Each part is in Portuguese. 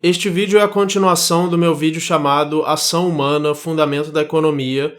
Este vídeo é a continuação do meu vídeo chamado Ação Humana, Fundamento da Economia,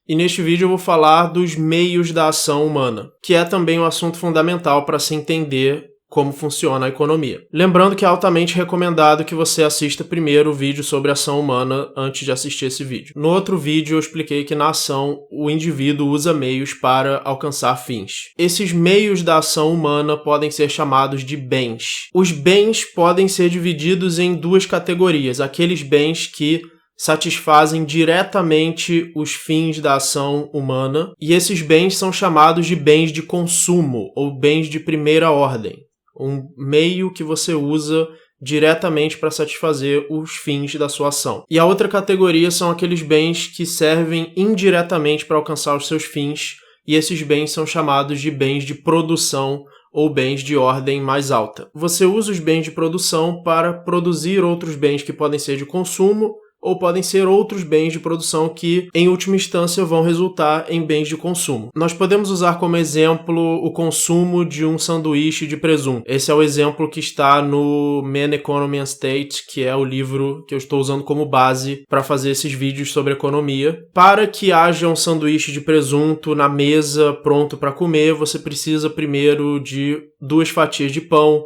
e neste vídeo eu vou falar dos meios da ação humana, que é também um assunto fundamental para se entender como funciona a economia. Lembrando que é altamente recomendado que você assista primeiro o vídeo sobre ação humana antes de assistir esse vídeo. No outro vídeo eu expliquei que na ação o indivíduo usa meios para alcançar fins. Esses meios da ação humana podem ser chamados de bens. Os bens podem ser divididos em duas categorias: aqueles bens que satisfazem diretamente os fins da ação humana, e esses bens são chamados de bens de consumo ou bens de primeira ordem. Um meio que você usa diretamente para satisfazer os fins da sua ação. E a outra categoria são aqueles bens que servem indiretamente para alcançar os seus fins, e esses bens são chamados de bens de produção ou bens de ordem mais alta. Você usa os bens de produção para produzir outros bens que podem ser de consumo, ou podem ser outros bens de produção que, em última instância, vão resultar em bens de consumo. Nós podemos usar como exemplo o consumo de um sanduíche de presunto. Esse é o exemplo que está no Man, Economy and State, que é o livro que eu estou usando como base para fazer esses vídeos sobre economia. Para que haja um sanduíche de presunto na mesa pronto para comer, você precisa primeiro de 2 fatias de pão,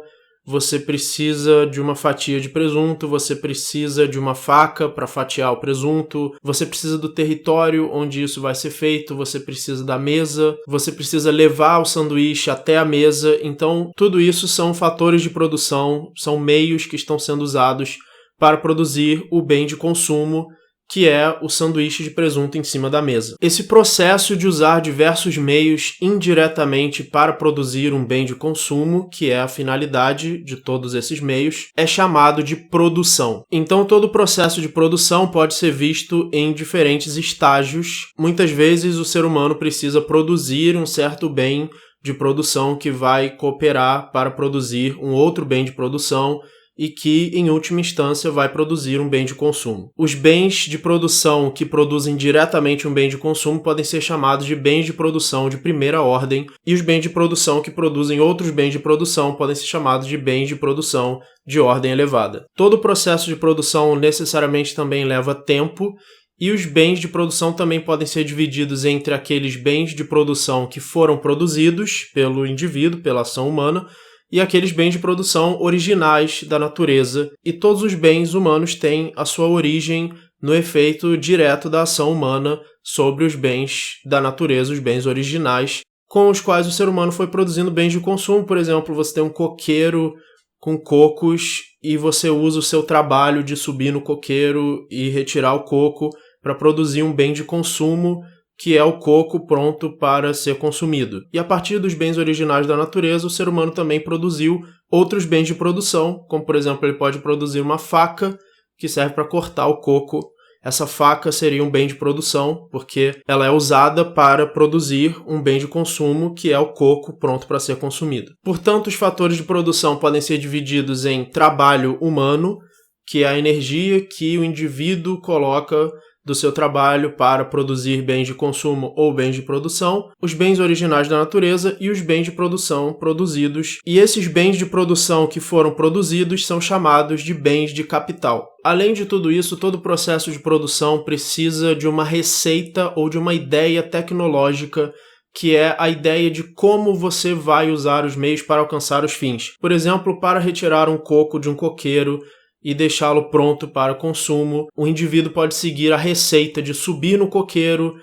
você precisa de uma fatia de presunto, você precisa de uma faca para fatiar o presunto, você precisa do território onde isso vai ser feito, você precisa da mesa, você precisa levar o sanduíche até a mesa. Então, tudo isso são fatores de produção, são meios que estão sendo usados para produzir o bem de consumo, que é o sanduíche de presunto em cima da mesa. Esse processo de usar diversos meios indiretamente para produzir um bem de consumo, que é a finalidade de todos esses meios, é chamado de produção. Então, todo o processo de produção pode ser visto em diferentes estágios. Muitas vezes, o ser humano precisa produzir um certo bem de produção que vai cooperar para produzir um outro bem de produção, e que, em última instância, vai produzir um bem de consumo. Os bens de produção que produzem diretamente um bem de consumo podem ser chamados de bens de produção de primeira ordem, e os bens de produção que produzem outros bens de produção podem ser chamados de bens de produção de ordem elevada. Todo o processo de produção necessariamente também leva tempo, e os bens de produção também podem ser divididos entre aqueles bens de produção que foram produzidos pelo indivíduo, pela ação humana, e aqueles bens de produção originais da natureza, e todos os bens humanos têm a sua origem no efeito direto da ação humana sobre os bens da natureza, os bens originais, com os quais o ser humano foi produzindo bens de consumo. Por exemplo, você tem um coqueiro com cocos e você usa o seu trabalho de subir no coqueiro e retirar o coco para produzir um bem de consumo, que é o coco pronto para ser consumido. E a partir dos bens originais da natureza, o ser humano também produziu outros bens de produção, como por exemplo, ele pode produzir uma faca que serve para cortar o coco. Essa faca seria um bem de produção, porque ela é usada para produzir um bem de consumo, que é o coco pronto para ser consumido. Portanto, os fatores de produção podem ser divididos em trabalho humano, que é a energia que o indivíduo coloca do seu trabalho para produzir bens de consumo ou bens de produção, os bens originais da natureza e os bens de produção produzidos. E esses bens de produção que foram produzidos são chamados de bens de capital. Além de tudo isso, todo o processo de produção precisa de uma receita ou de uma ideia tecnológica, que é a ideia de como você vai usar os meios para alcançar os fins. Por exemplo, para retirar um coco de um coqueiro e deixá-lo pronto para consumo, o indivíduo pode seguir a receita de subir no coqueiro,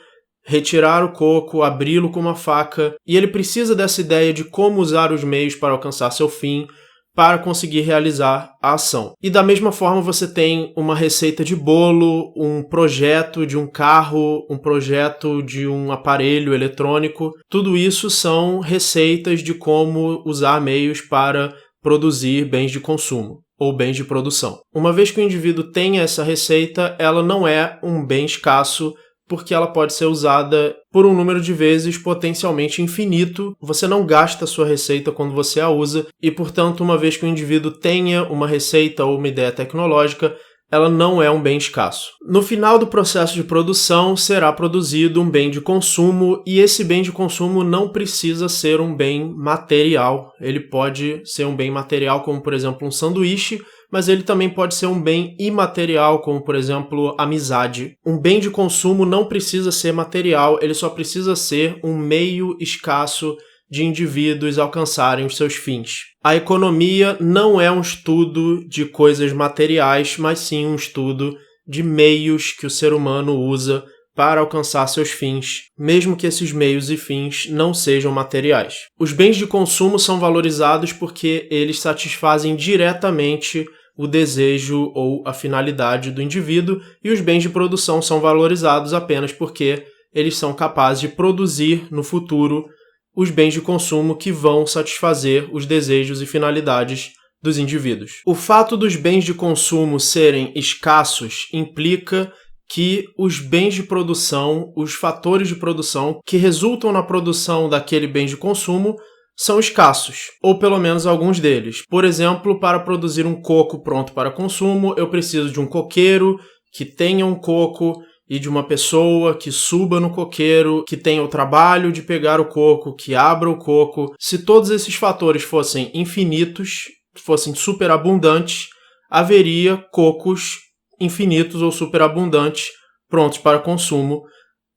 retirar o coco, abri-lo com uma faca, e ele precisa dessa ideia de como usar os meios para alcançar seu fim, para conseguir realizar a ação. E da mesma forma você tem uma receita de bolo, um projeto de um carro, um projeto de um aparelho eletrônico. Tudo isso são receitas de como usar meios para produzir bens de consumo ou bens de produção. Uma vez que o indivíduo tem essa receita, ela não é um bem escasso, porque ela pode ser usada por um número de vezes potencialmente infinito. Você não gasta a sua receita quando você a usa, e, portanto, uma vez que o indivíduo tenha uma receita ou uma ideia tecnológica, ela não é um bem escasso. No final do processo de produção, será produzido um bem de consumo, e esse bem de consumo não precisa ser um bem material. Ele pode ser um bem material, como, por exemplo, um sanduíche, mas ele também pode ser um bem imaterial, como por exemplo, amizade. Um bem de consumo não precisa ser material, ele só precisa ser um meio escasso de indivíduos alcançarem os seus fins. A economia não é um estudo de coisas materiais, mas sim um estudo de meios que o ser humano usa para alcançar seus fins, mesmo que esses meios e fins não sejam materiais. Os bens de consumo são valorizados porque eles satisfazem diretamente o desejo ou a finalidade do indivíduo, e os bens de produção são valorizados apenas porque eles são capazes de produzir no futuro os bens de consumo que vão satisfazer os desejos e finalidades dos indivíduos. O fato dos bens de consumo serem escassos implica que os bens de produção, os fatores de produção que resultam na produção daquele bem de consumo são escassos, ou pelo menos alguns deles. Por exemplo, para produzir um coco pronto para consumo, eu preciso de um coqueiro que tenha um coco e de uma pessoa que suba no coqueiro, que tenha o trabalho de pegar o coco, que abra o coco. Se todos esses fatores fossem infinitos, fossem superabundantes, haveria cocos infinitos ou superabundantes prontos para consumo.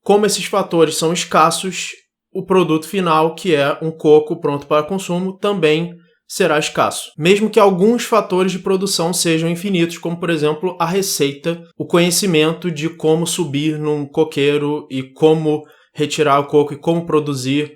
Como esses fatores são escassos, o produto final, que é um coco pronto para consumo, também será escasso. Mesmo que alguns fatores de produção sejam infinitos, como por exemplo a receita, o conhecimento de como subir num coqueiro e como retirar o coco e como produzir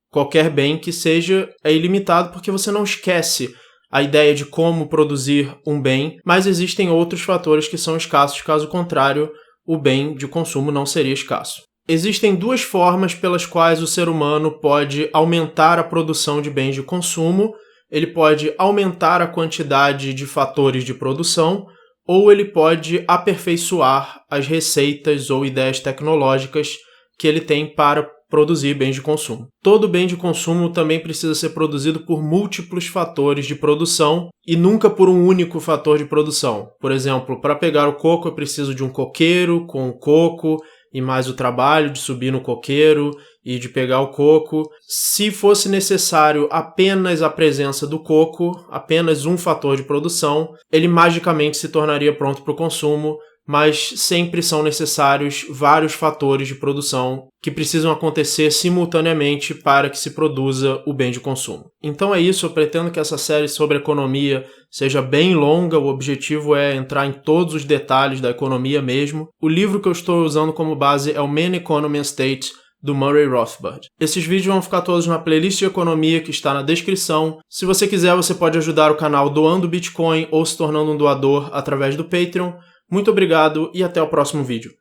qualquer bem que seja, é ilimitado porque você não esquece a ideia de como produzir um bem, mas existem outros fatores que são escassos, caso contrário, o bem de consumo não seria escasso. Existem duas formas pelas quais o ser humano pode aumentar a produção de bens de consumo. Ele pode aumentar a quantidade de fatores de produção, ou ele pode aperfeiçoar as receitas ou ideias tecnológicas que ele tem para produzir bens de consumo. Todo bem de consumo também precisa ser produzido por múltiplos fatores de produção e nunca por um único fator de produção. Por exemplo, para pegar o coco eu preciso de um coqueiro com o coco e mais o trabalho de subir no coqueiro e de pegar o coco. Se fosse necessário apenas a presença do coco, apenas um fator de produção, ele magicamente se tornaria pronto para o consumo, mas sempre são necessários vários fatores de produção que precisam acontecer simultaneamente para que se produza o bem de consumo. Então é isso, eu pretendo que essa série sobre economia seja bem longa, o objetivo é entrar em todos os detalhes da economia mesmo. O livro que eu estou usando como base é o Man, Economy and State, do Murray Rothbard. Esses vídeos vão ficar todos na playlist de economia que está na descrição. Se você quiser, você pode ajudar o canal doando Bitcoin ou se tornando um doador através do Patreon. Muito obrigado e até o próximo vídeo.